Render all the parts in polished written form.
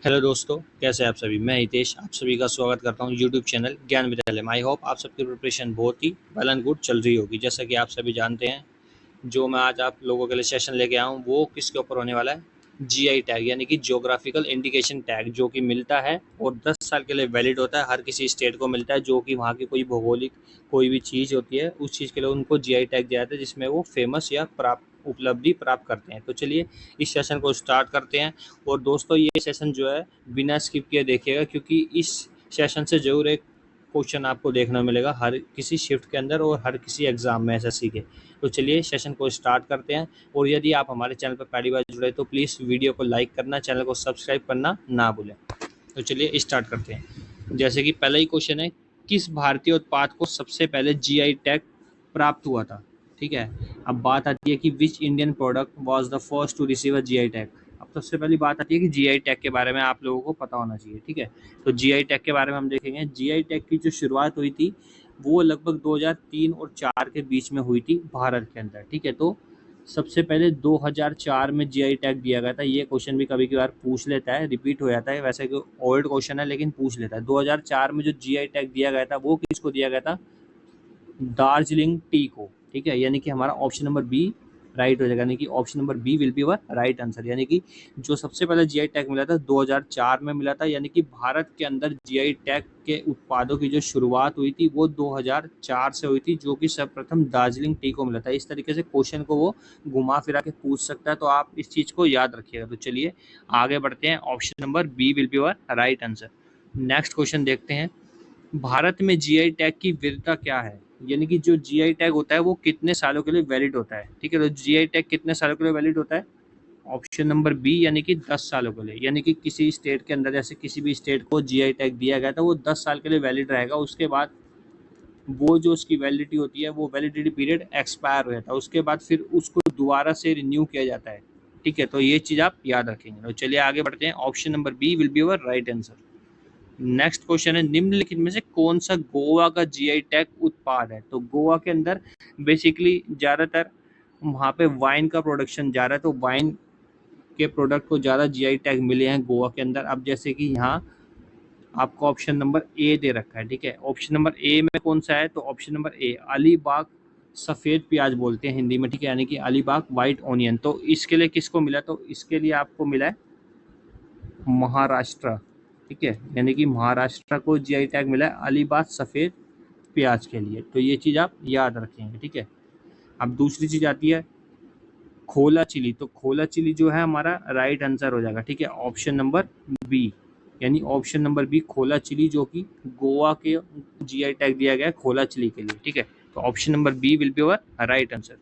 Hello दोस्तों, कैसे हैं आप सभी। मैं हितेश आप सभी का स्वागत करता हूं यूट्यूब चैनल ज्ञान विद्यालय में। आई होप आप सबकी प्रिपरेशन बहुत ही वेल एंड गुड चल रही होगी। जैसा कि आप सभी जानते हैं, जो मैं आज आप लोगों के लिए सेशन लेके आया हूं वो किसके ऊपर होने वाला है। जीआई टैग यानी कि ज्योग्राफिकल इंडिकेशन टैग, जो कि मिलता है और 10 साल के लिए वैलिड होता है। हर किसी स्टेट को मिलता है जो कि वहाँ की कोई भौगोलिक कोई भी चीज़ होती है, उस चीज़ के लिए उनको जीआई टैग दिया जाता है, जिसमें वो फेमस या उपलब्धि प्राप्त करते हैं। तो चलिए इस सेशन को स्टार्ट करते हैं। और दोस्तों, ये सेशन जो है बिना स्किप किए देखिएगा, क्योंकि इस सेशन से ज़रूर एक क्वेश्चन आपको देखने को मिलेगा हर किसी शिफ्ट के अंदर और हर किसी एग्ज़ाम में एसएससी के। तो चलिए सेशन को स्टार्ट करते हैं। और यदि आप हमारे चैनल पर पहली बार जुड़े तो प्लीज़ वीडियो को लाइक करना, चैनल को सब्सक्राइब करना ना भूलें। तो चलिए स्टार्ट करते हैं। जैसे कि पहला ही क्वेश्चन है, किस भारतीय उत्पाद को सबसे पहले जीआई टैग प्राप्त हुआ था। ठीक है, अब बात आती है कि which Indian product was the first to receive a GI tag. अब सबसे पहली बात आती है कि जीआई टैग के बारे में आप लोगों को पता होना चाहिए। ठीक है, तो जीआई टैग के बारे में हम देखेंगे। जीआई टैग की जो शुरुआत हुई थी वो लगभग 2003 और 4 के बीच में हुई थी भारत के अंदर। ठीक है, तो सबसे पहले 2004 में जीआई टैग दिया गया था। ये क्वेश्चन भी कभी कभार पूछ लेता है, रिपीट हो जाता है, वैसे कि ओल्ड क्वेश्चन है लेकिन पूछ लेता है। 2004 में जो जीआई टैग दिया गया था वो किसको दिया गया था, दार्जिलिंग टी को। ठीक है, यानी कि हमारा ऑप्शन नंबर बी राइट हो जाएगा, यानी कि option number B will be our right answer. यानी कि जो सबसे पहले जीआई टैग मिला था 2004 में मिला था, यानी कि भारत के अंदर जीआई टैग के उत्पादों की जो शुरुआत हुई थी वो 2004 से हुई थी, जो कि सर्वप्रथम दार्जिलिंग टी को मिला था। इस तरीके से क्वेश्चन को वो घुमा फिरा के पूछ सकता है, तो आप इस चीज़ को याद रखिएगा। तो चलिए आगे बढ़ते हैं, option number B will be our right answer. Next question देखते हैं, भारत में जीआई टैग की वैधता क्या है। यानी कि जो जीआई टैग होता है वो कितने सालों के लिए वैलिड होता है। ठीक है, तो जीआई टैग कितने सालों के लिए वैलिड होता है, ऑप्शन नंबर बी यानी कि 10 सालों के लिए। यानी कि किसी स्टेट के अंदर, जैसे किसी भी स्टेट को जीआई टैग दिया गया था वो 10 साल के लिए वैलिड रहेगा। उसके बाद वो जो उसकी वैलिडिटी होती है वो वैलिडिटी पीरियड एक्सपायर हो जाता है, उसके बाद फिर उसको दोबारा से रिन्यू किया जाता है। ठीक है, तो ये चीज़ आप याद रखेंगे। तो चलिए आगे बढ़ते हैं, option number B will be our right answer. Next question है, निम्नलिखित में से कौन सा गोवा का जीआई टैग उत्पाद है। तो गोवा के अंदर बेसिकली ज़्यादातर वहाँ पे वाइन का प्रोडक्शन ज़्यादा है, तो वाइन के प्रोडक्ट को ज़्यादा जीआई टैग मिले हैं गोवा के अंदर। अब जैसे कि यहाँ आपको ऑप्शन नंबर ए दे रखा है। ठीक है, ऑप्शन नंबर ए में कौन सा है, तो ऑप्शन नंबर ए अलीबाग सफ़ेद प्याज बोलते हैं हिंदी में। ठीक है, यानी कि अलीबाग वाइट ऑनियन। तो इसके लिए किसको मिला, तो इसके लिए आपको मिला है महाराष्ट्र। ठीक है, यानी कि महाराष्ट्र को जीआई टैग मिला है अलीबाग सफ़ेद प्याज के लिए। तो ये चीज़ आप याद रखेंगे। ठीक है, अब दूसरी चीज़ आती है खोला चिली। तो खोला चिली जो है हमारा राइट आंसर हो जाएगा। ठीक है, ऑप्शन नंबर बी, यानी ऑप्शन नंबर बी खोला चिली, जो कि गोवा के जीआई टैग दिया गया है खोला चिली के लिए। ठीक है, तो option number B will be our right answer.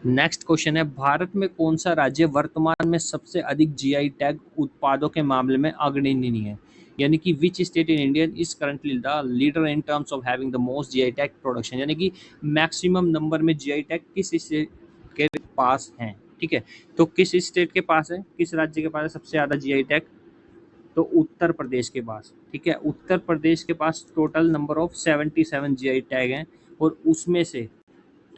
Next question है, भारत में कौन सा राज्य वर्तमान में सबसे अधिक जीआई टैग उत्पादों के मामले में अग्रणी है। यानी कि which state in India is currently the leader in terms of having the most GI tag production. यानी कि मैक्सिमम नंबर में जीआई टैग किस स्टेट के पास हैं। ठीक है, तो किस स्टेट के पास है, किस राज्य के पास है सबसे ज़्यादा जीआई टैग, तो उत्तर प्रदेश के पास। ठीक है, उत्तर प्रदेश के पास total number of 77 GI tag हैं, और उसमें से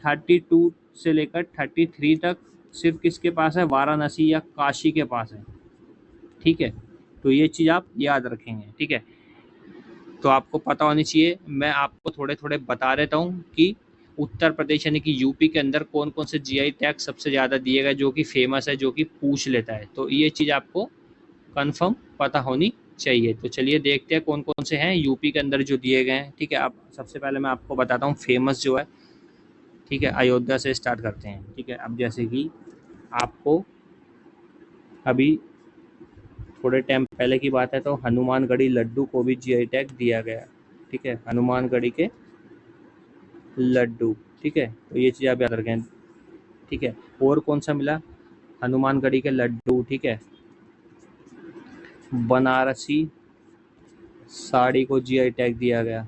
32 से लेकर 33 तक सिर्फ किसके पास है, वाराणसी या काशी के पास है। ठीक है, तो ये चीज़ आप याद रखेंगे। ठीक है, तो आपको पता होनी चाहिए। मैं आपको थोड़े थोड़े बता देता हूँ कि उत्तर प्रदेश यानी कि यूपी के अंदर कौन कौन से जीआई टैग सबसे ज़्यादा दिए गए, जो कि फेमस है, जो कि पूछ लेता है। तो ये चीज़ आपको कंफर्म पता होनी चाहिए। तो चलिए देखते हैं कौन कौन से हैं यूपी के अंदर जो दिए गए हैं। ठीक है, अब सबसे पहले मैं आपको बताता हूँ फेमस जो है। ठीक है, अयोध्या से स्टार्ट करते हैं। ठीक है, अब जैसे कि आपको अभी थोड़े टाइम पहले की बात है, तो हनुमानगढ़ी लड्डू को भी जीआई टैग दिया गया। ठीक है, हनुमानगढ़ी के लड्डू। ठीक है, तो ये चीज़ आप याद रखें। ठीक है, और कौन सा मिला, हनुमानगढ़ी के लड्डू। ठीक है, बनारसी साड़ी को जीआई टैग दिया गया।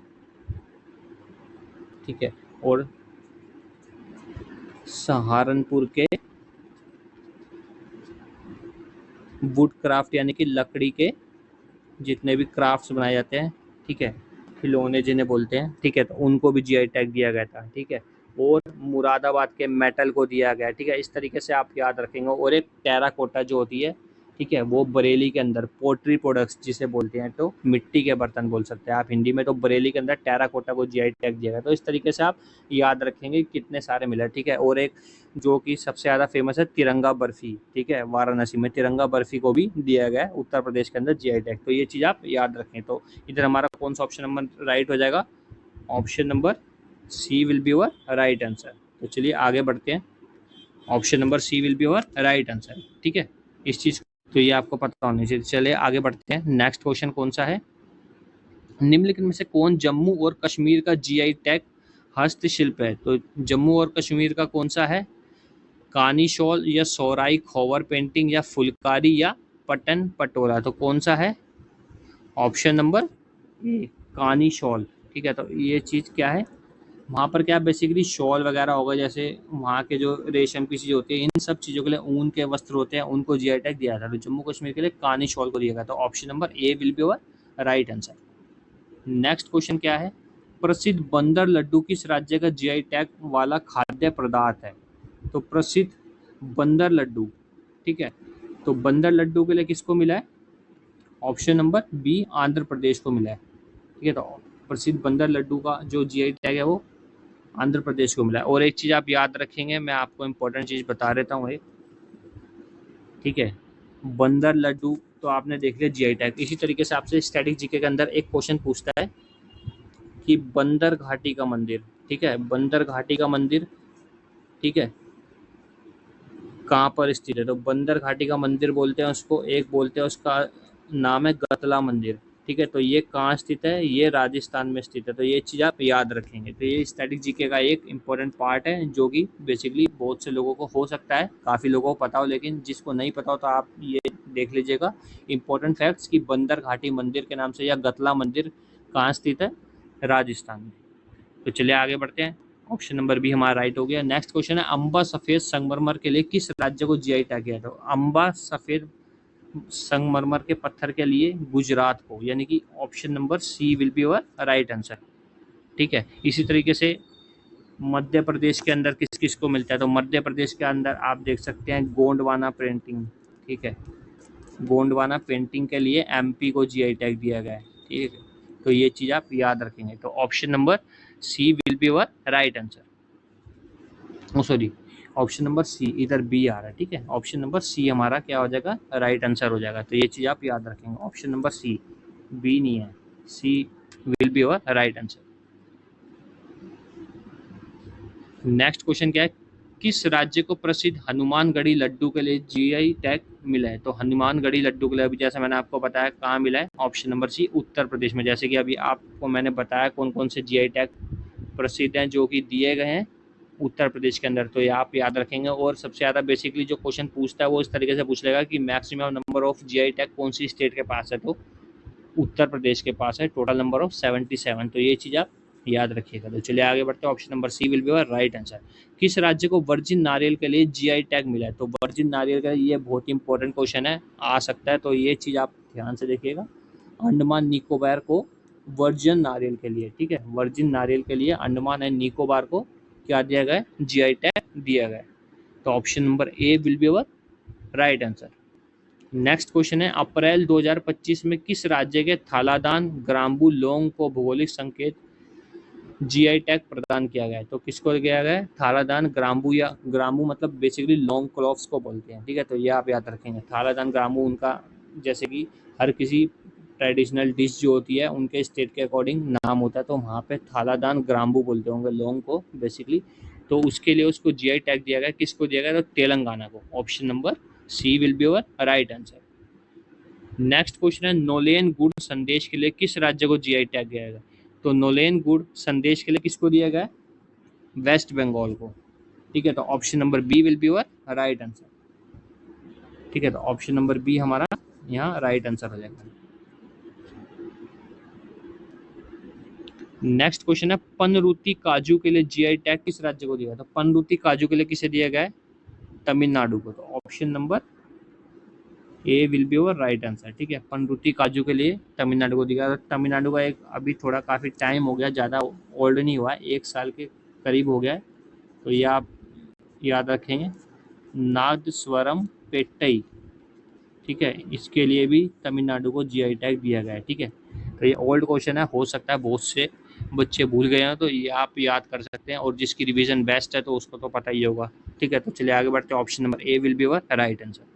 ठीक है, और सहारनपुर के वुड क्राफ्ट यानी कि लकड़ी के जितने भी क्राफ्ट्स बनाए जाते हैं, ठीक है, खिलौने जिन्हें बोलते हैं, ठीक है, तो उनको भी जीआई टैग दिया गया था। ठीक है, और मुरादाबाद के मेटल को दिया गया। ठीक है, इस तरीके से आप याद रखेंगे। और एक टेराकोटा जो होती है ठीक है, वो बरेली के अंदर पोट्री प्रोडक्ट्स जिसे बोलते हैं, तो मिट्टी के बर्तन बोल सकते हैं आप हिंदी में, तो बरेली के अंदर टेराकोटा को जीआई टैग दिया गया। तो इस तरीके से आप याद रखेंगे कितने सारे मिले। ठीक है, और एक जो कि सबसे ज़्यादा फेमस है तिरंगा बर्फी, ठीक है, वाराणसी में तिरंगा बर्फी को भी दिया गया है उत्तर प्रदेश के अंदर जीआई टैग। तो ये चीज़ आप याद रखें। तो इधर हमारा कौन सा ऑप्शन नंबर राइट हो जाएगा? Option number C will be our right answer. तो चलिए आगे बढ़ते हैं। Option number C will be our right answer. ठीक है, इस चीज़ तो ये आपको पता होनी चाहिए। चलिए आगे बढ़ते हैं। नेक्स्ट क्वेश्चन कौन सा है? निम्नलिखित में से कौन जम्मू और कश्मीर का जीआई टैग हस्तशिल्प है? तो जम्मू और कश्मीर का कौन सा है? कानी शॉल या सोराई खोवर पेंटिंग या फुलकारी या पटन पटोला? तो कौन सा है? ऑप्शन नंबर ए कानी शॉल। ठीक है, तो ये चीज़ क्या है? वहाँ पर क्या बेसिकली शॉल वगैरह होगा, जैसे वहाँ के जो रेशम की चीज़ होती है, इन सब चीज़ों के लिए ऊन के वस्त्र होते हैं, उनको जीआई टैग दिया था। तो जम्मू कश्मीर के लिए कानी शॉल को दिया गया। तो option number A will be our right answer. Next question क्या है? प्रसिद्ध बंदर लड्डू किस राज्य का जीआई टैग वाला खाद्य पदार्थ है? तो प्रसिद्ध बंदर लड्डू, ठीक है, तो बंदर लड्डू के लिए किसको मिला है? Option number B Andhra Pradesh को मिला है। ठीक है, तो प्रसिद्ध बंदर लड्डू का जो जीआई टैग है वो आंध्र प्रदेश को मिला है। और एक चीज़ आप याद रखेंगे, मैं आपको इम्पोर्टेंट चीज़ बता देता हूँ एक, ठीक है, बंदर लड्डू तो आपने देख लिया जीआई टैग। इसी तरीके से आपसे स्टैटिक जीके के अंदर एक क्वेश्चन पूछता है कि बंदर घाटी का मंदिर, ठीक है, बंदर घाटी का मंदिर, ठीक है, कहाँ पर स्थित है? तो बंदर घाटी का मंदिर बोलते हैं उसको, एक बोलते हैं उसका नाम है गतला मंदिर। ठीक है, तो ये कहाँ स्थित है? ये राजस्थान में स्थित है। तो ये चीज़ आप याद रखेंगे। तो ये स्टैटिक जीके का एक इम्पोर्टेंट पार्ट है, जो कि बेसिकली बहुत से लोगों को हो सकता है काफ़ी लोगों को पता हो, लेकिन जिसको नहीं पता हो तो आप ये देख लीजिएगा इम्पोर्टेंट फैक्ट्स कि बंदर घाटी मंदिर के नाम से या गतला मंदिर कहाँ स्थित है? राजस्थान में। तो चलिए आगे बढ़ते हैं। ऑप्शन नंबर बी हमारा राइट हो गया। नेक्स्ट क्वेश्चन है, अंबा सफेद संगमरमर के लिए किस राज्य को जीआई टैग किया? तो अंबा सफेद संगमरमर के पत्थर के लिए गुजरात को, यानी कि option number C will be our right answer. ठीक है, इसी तरीके से मध्य प्रदेश के अंदर किस किस को मिलता है? तो मध्य प्रदेश के अंदर आप देख सकते हैं गोंडवाना पेंटिंग, ठीक है, गोंडवाना पेंटिंग के लिए एमपी को जीआई टैग दिया गया है। ठीक है, तो ये चीज़ आप याद रखेंगे। तो option number C will be our right answer. Sorry, option number C, इधर बी आ रहा है। ठीक है, ऑप्शन नंबर सी हमारा क्या हो जाएगा? राइट आंसर हो जाएगा। तो ये चीज़ आप याद रखेंगे, ऑप्शन नंबर सी, बी नहीं है, C will be our right answer. Next question क्या है? किस राज्य को प्रसिद्ध हनुमानगढ़ी लड्डू के लिए जीआई टैग मिला है? तो हनुमानगढ़ी लड्डू के लिए अभी जैसे मैंने आपको बताया कहाँ मिला है? ऑप्शन नंबर सी उत्तर प्रदेश में। जैसे कि अभी आपको मैंने बताया कौन कौन से जीआई टैग प्रसिद्ध हैं जो कि दिए गए हैं उत्तर प्रदेश के अंदर। तो ये आप याद रखेंगे। और सबसे ज़्यादा बेसिकली जो क्वेश्चन पूछता है वो इस तरीके से पूछ लेगा कि maximum number of GI tag कौन सी स्टेट के पास है? तो उत्तर प्रदेश के पास है, टोटल नंबर ऑफ 77। तो ये चीज़ आप याद रखिएगा। तो चलिए आगे बढ़ते हैं। Option number C will be our right answer. किस राज्य को वर्जिन नारियल के लिए जीआई टैग मिला है? तो वर्जिन नारियल का ये बहुत ही इंपॉर्टेंट क्वेश्चन है, आ सकता है, तो ये चीज़ आप ध्यान से देखिएगा। अंडमान निकोबार को वर्जिन नारियल के लिए, ठीक है, वर्जिन नारियल के लिए अंडमान एंड निकोबार को क्या दिया गया है? जीआई टैग दिया गया है। तो option number A will be our right answer. Next question है, अप्रैल 2025 में किस राज्य के थालादान ग्राम्बू लौंग को भौगोलिक संकेत जीआई टैग प्रदान किया गया है? तो किसको दिया गया है? थालादान ग्राम्बू, या ग्राम्बू मतलब बेसिकली लॉन्ग क्लॉव्स को बोलते हैं। ठीक है, तो ये आप याद रखेंगे। थालादान ग्राम्बू उनका, जैसे कि हर किसी ट्रेडिशनल डिश जो होती है उनके स्टेट के अकॉर्डिंग नाम होता है, तो वहाँ पे थालादान ग्राम्बू बोलते होंगे लौंग को बेसिकली। तो उसके लिए उसको जीआई टैग दिया गया। किसको दिया गया? तो तेलंगाना को। Option number C will be our right answer. Next question है, नोलेन गुड़ संदेश के लिए किस राज्य को जीआई टैग दिया गया? तो नोलेन गुड़ संदेश के लिए किसको दिया गया? वेस्ट बंगाल को। ठीक है, तो option number B will be our right answer. ठीक है, तो ऑप्शन नंबर बी हमारा यहाँ राइट आंसर हो जाएगा। नेक्स्ट क्वेश्चन है, पनरूती काजू के लिए जीआई टैग किस राज्य को दिया गया? तो पनरूती काजू के लिए किसे दिया गया है? तमिलनाडु को। तो option number A will be our right answer. ठीक है, पनरूती काजू के लिए तमिलनाडु को दिया। तमिलनाडु का एक अभी थोड़ा काफ़ी टाइम हो गया, ज़्यादा ओल्ड नहीं हुआ है, 1 साल के करीब हो गया है। तो ये आप याद रखेंगे, नादस्वरम पेट्टई। ठीक है, इसके लिए भी तमिलनाडु को जीआई टैग दिया गया है। ठीक है, तो ये ओल्ड क्वेश्चन है, हो सकता है बहुत से बच्चे भूल गए हैं, तो ये आप याद कर सकते हैं, और जिसकी रिवीजन बेस्ट है तो उसको तो पता ही होगा। ठीक है, तो चलिए आगे बढ़ते हैं। Option number A will be our right answer.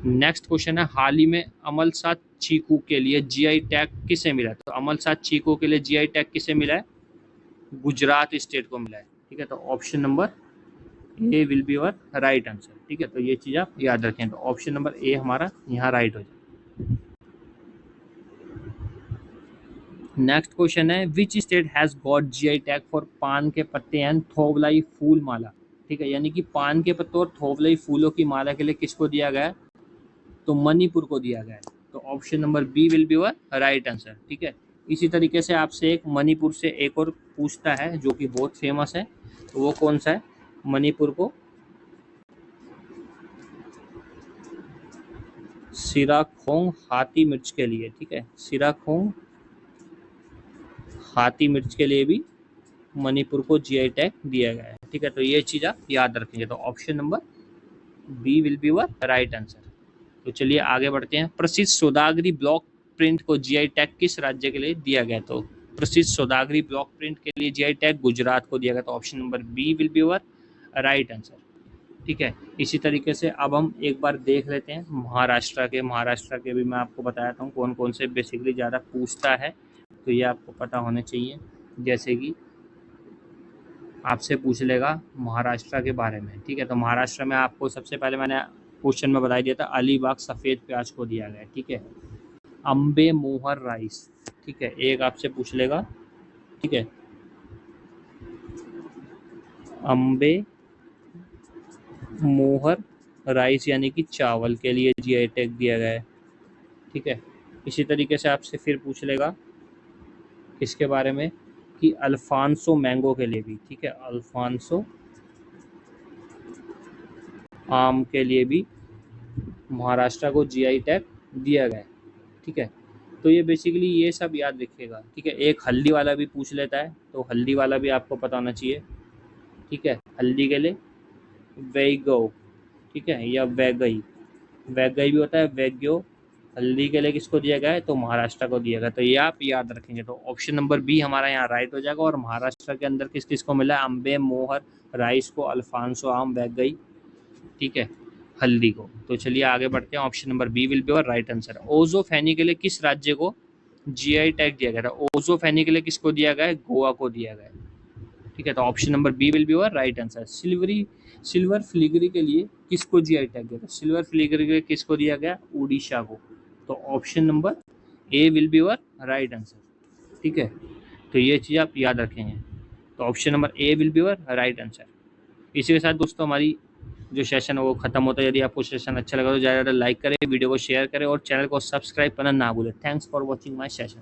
Next question है, हाल ही में अमल साथ चीकू के लिए जीआई टैग किसे मिला है? तो अमल साथ चीकू के लिए जीआई टैग किसे मिला है? गुजरात स्टेट को मिला है। ठीक है, तो option number A will be our right answer. ठीक है, तो ये चीज़ आप याद रखें, तो ऑप्शन नंबर ए हमारा यहाँ राइट हो जाए। नेक्स्ट क्वेश्चन है, which state has got GI tag for पान के पत्ते एंड थोवलाई फूल माला? ठीक है, यानी कि पान के पत्तों और थोवलाई फूलों की माला के लिए किसको दिया गया है? तो मणिपुर को दिया गया है। तो option number B will be our right answer. ठीक है, इसी तरीके से आपसे एक मणिपुर से एक और पूछता है जो कि बहुत फेमस है, तो वो कौन सा है? मणिपुर को सिराखोंग हाथी मिर्च के लिए। ठीक है, सिराखोंग हाथी मिर्च के लिए भी मणिपुर को जीआई टैग दिया गया है। ठीक है, तो ये चीज़ आप याद रखेंगे, तो option number B will be our right answer. तो चलिए आगे बढ़ते हैं। प्रसिद्ध सौदागरी ब्लॉक प्रिंट को जीआई टैग किस राज्य के लिए दिया गया? तो प्रसिद्ध सौदागरी ब्लॉक प्रिंट के लिए जीआई टैग गुजरात को दिया गया, तो option number B will be our right answer. ठीक है, इसी तरीके से अब हम एक बार देख लेते हैं महाराष्ट्र के भी मैं आपको बताता हूँ कौन कौन से बेसिकली ज़्यादा पूछता है, तो ये आपको पता होने चाहिए। जैसे कि आपसे पूछ लेगा महाराष्ट्र के बारे में। ठीक है, तो महाराष्ट्र में आपको सबसे पहले मैंने क्वेश्चन में बता दिया था, अलीबाग सफ़ेद प्याज को दिया गया है। ठीक है, अम्बे मोहर राइस। ठीक है, एक आपसे पूछ लेगा। ठीक है, अम्बे मोहर राइस यानी कि चावल के लिए जीआई टैग दिया गया है। ठीक है, इसी तरीके से आपसे फिर पूछ लेगा किसके बारे में, कि अल्फांसो मैंगो के लिए भी। ठीक है, अल्फांसो आम के लिए भी महाराष्ट्र को जीआई टैग दिया गया है। ठीक है, तो ये बेसिकली ये सब याद रखिएगा। ठीक है, एक हल्दी वाला भी पूछ लेता है, तो हल्दी वाला भी आपको पता होना चाहिए। ठीक है, हल्दी के लिए वैगो। ठीक है, या वैगई भी होता है, वैग्यो। हल्दी के लिए किसको दिया गया है? तो महाराष्ट्र को दिया गया, तो ये आप याद रखेंगे। तो ऑप्शन नंबर बी हमारा यहाँ राइट हो जाएगा। और महाराष्ट्र के अंदर किस किस को मिला है? अम्बे मोहर राइस को, अल्फांसो आम, वैगई, ठीक है, हल्दी को। तो चलिए आगे बढ़ते हैं। Option number B will be our right answer. ओजोफेनी के लिए किस राज्य को जीआई टैग दिया गया था? ओजोफेनी के लिए किसको दिया गया है? गोवा को दिया गया है। ठीक है, तो option number B will be our right answer. Silver filigree के लिए किसको जीआई टैग दिया था? सिल्वर फिलिग्री के लिए किसको दिया गया? उड़ीसा को। तो option number A will be our right answer. ठीक है, तो ये चीज़ आप याद रखेंगे, तो option number A will be our right answer. इसी के साथ दोस्तों हमारी जो सेशन है वो खत्म होता है। यदि आपको सेशन अच्छा लगा तो ज़्यादा लाइक करें, वीडियो को शेयर करें और चैनल को सब्सक्राइब करना ना भूलें। Thanks for watching my session.